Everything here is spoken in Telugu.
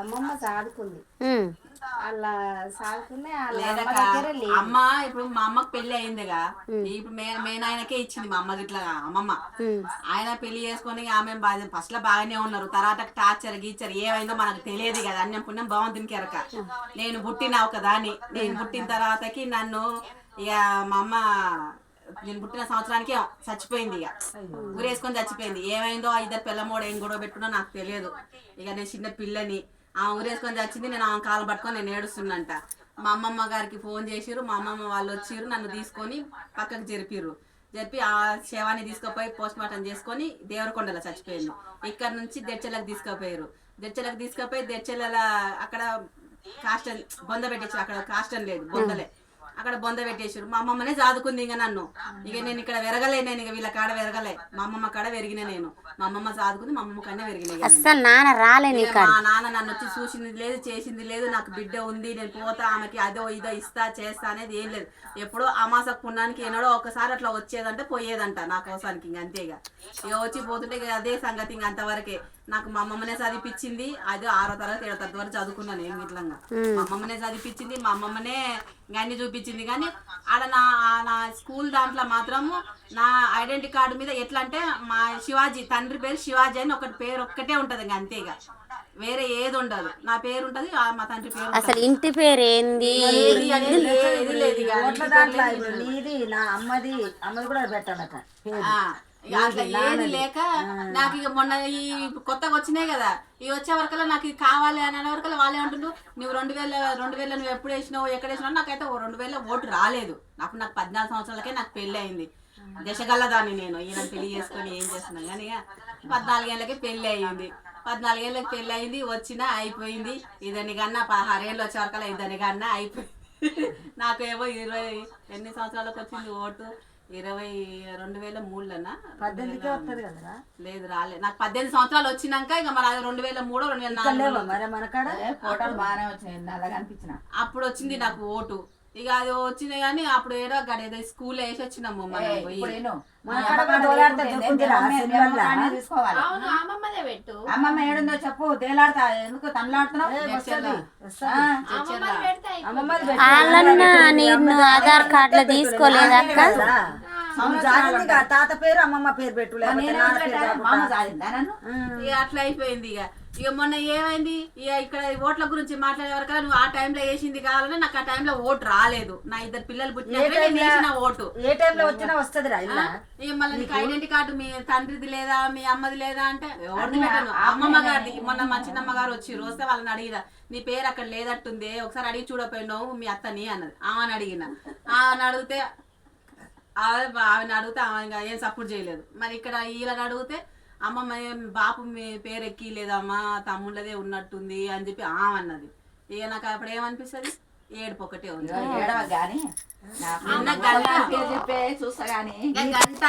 అమ్మమ్మ సాదుకుంది, అలా సాదుకునే అమ్మ. ఇప్పుడు మా అమ్మకి పెళ్లి అయిందిగా, ఇప్పుడు మేనాయనకే ఇచ్చింది మా అమ్మకి. ఇట్లా అమ్మమ్మ ఆయన పెళ్లి చేసుకుని ఆమె ఫస్ట్ లో బాగానే ఉన్నారు. తర్వాత టార్చర్ గీచర్ ఏమైందో మనకు తెలియదు కదా. అన్నం పుణ్యం బాగుంది ఎరక. నేను పుట్టినావు కదా అని, నేను పుట్టిన తర్వాతకి నన్ను ఇక మా అమ్మ నేను పుట్టిన సంవత్సరానికి చచ్చిపోయింది. ఇక ఊరేసుకొని చచ్చిపోయింది. ఏమైందో ఇద్దరు పిల్లమోడు ఏం గొడవ పెట్టుకున్నా నాకు తెలియదు. ఇక నేను చిన్న పిల్లని, ఆ ఊరేసుకొని చచ్చింది. నేను ఆమె కాలు పట్టుకొని నేను ఏడుస్తున్నంట. మా అమ్మమ్మ గారికి ఫోన్ చేసిర్రు, మా అమ్మమ్మ వాళ్ళు వచ్చిర్రు, నన్ను తీసుకొని పక్కకు జరిపిర్రు. జరిపి ఆ శవాన్ని తీసుకుపోయి పోస్ట్ మార్టం చేసుకొని దేవరకొండలో చచ్చిపోయింది. ఇక్కడ నుంచి దెడ్చెలకు తీసుకుపోయారు. దెడ్చెలకు తీసుకుపోయి దెడ్చెల అక్కడ కాస్టన్ బొంద పెట్టేసి, అక్కడ కాస్టన్ లేదు బొందలే, అక్కడ బొంద పెట్టేసారు. మా అమ్మమ్మనే చాదుకుంది. ఇక నన్ను ఇక నేను ఇక్కడ వెరగలే, నేను ఇక వీళ్ళ కాడ వెరగలే, మా అమ్మమ్మ కాడ వెరిగిన. నేను మా అమ్మమ్మ చాదుకుంది, మా అమ్మమ్మ కన్నా వెరిగిన. మా నాన్న నన్ను వచ్చి చూసింది లేదు, చేసింది లేదు. నాకు బిడ్డ ఉంది, నేను పోతా, ఆమెకి అదో ఇదో ఇస్తా చేస్తా అనేది ఏం లేదు. ఎప్పుడో అమాస పుణ్యానికి ఏనాడో ఒకసారి అట్లా వచ్చేదంటే పోయేదంట నా కోసానికి. ఇంక అంతేగా ఇక వచ్చి పోతుంటే ఇక అదే సంగతి. ఇంక అంతవరకే నాకు మా అమ్మమ్మనే చదివిపించింది. అది 6వ తరగతి 7వ తరగతి వరకు చదువుకున్నాను. ఏం ఇట్లంగా మా అమ్మమ్మనే చదివిపించింది, మా అమ్మమ్మనే అన్ని చూపించింది. కానీ ఆడ నా స్కూల్ దాంట్లో మాత్రము నా ఐడెంటిటీ కార్డు మీద ఎట్లా అంటే మా శివాజీ, తండ్రి పేరు శివాజీ అని ఒకటి పేరు ఒక్కటే ఉంటది. ఇంకా అంతేగా వేరే ఏది ఉండదు. నా పేరు ఉంటది, మా తండ్రి పేరు. అసలు ఇంటి పేరు ఏంది లేదు. నా అమ్మది కూడా పెట్టాలట. అట్లా ఏది లేక నాకు ఇక మొన్న ఈ కొత్తగా వచ్చినాయి కదా, ఇవి వచ్చే వరకల్లా నాకు ఇది కావాలి అని అనే వరకల్లా వాళ్ళే అంటుండ్రు, నువ్వు 2000 నువ్వు ఎప్పుడు వేసినావు, ఎక్కడ వేసినావు. నాకైతే 2000 ఓటు రాలేదు. నాకు 14 సంవత్సరాలకే నాకు పెళ్లి అయింది. దశగల్లదాన్ని నేను. ఈయన పెళ్లి చేసుకొని ఏం చేస్తున్నాను కానీ ఇక 14 ఏళ్ళకి పెళ్లి అయ్యింది. 14 ఏళ్ళకి పెళ్లి అయింది, వచ్చినా అయిపోయింది. ఇదని కన్నా 16 ఏళ్ళు వచ్చే వరకల్లా ఇదని కన్నా అయిపోయింది. నాకేమో 20 ఎన్ని సంవత్సరాలకు వచ్చింది ఓటు, 2003లోనా 18కే వస్తుంది కదా. లేదు రాలేదు. నాకు 18 సంవత్సరాలు వచ్చినాక ఇక మరి 2003 2004 మరి మన కాడ ఫోటోలు బాగానే వచ్చినాయి, అలాగ అనిపించిన అప్పుడు వచ్చింది నాకు ఓటు. ఇక అది వచ్చింది కానీ అప్పుడు ఏదో ఏదో స్కూల్ వేసి వచ్చినాము మనం పోయి. అమ్మమ్మ ఏడుందో చెప్పు, తేలాడతా ఎందుకు తనలాడుతున్నావు. నేను ఆధార్ కార్డులో తీసుకోలేదక్క. తాత పేరు అమ్మమ్మ పేరు పెట్టు. అట్లా అయిపోయింది. ఇక మొన్న ఏమైంది, ఇక ఇక్కడ ఓట్ల గురించి మాట్లాడే వరకు నువ్వు ఆ టైంలో వేసింది కావాలని నాకు ఆ టైంలో ఓటు రాలేదు. నా 2 పిల్లలు పుట్టిన ఓటు ఏ టైంలో వచ్చినా వస్తుంది. ఇక మళ్ళీ నీకు ఐడెంటిటీ కార్డు మీ తండ్రిది లేదా మీ అమ్మది లేదా అంటే ఎవరిది పెట్టాను. అమ్మమ్మ గారిది. మొన్న మా చిన్నమ్మ గారు వచ్చి వస్తే వాళ్ళని అడిగిన, నీ పేరు అక్కడ లేదట్టుంది, ఒకసారి అడిగి చూడపోయినావు మీ అత్తని అన్నది. ఆమెను అడిగిన. ఆమెను అడిగితే ఆమెను అడిగితే ఆమె ఏం సపోర్ట్ చేయలేదు. మరి ఇక్కడ వీళ్ళని అడిగితే అమ్మమ్మ బాపు మీ పేరు ఎక్కి లేదమ్మా తమ్ముళ్ళదే ఉన్నట్టుంది అని చెప్పి ఆమె అన్నది. ఇక నాకు అప్పుడు ఏమనిపిస్తుంది, ఏడుపు ఒకటే ఉంది. చెప్పే చూస్తా గానీ గంట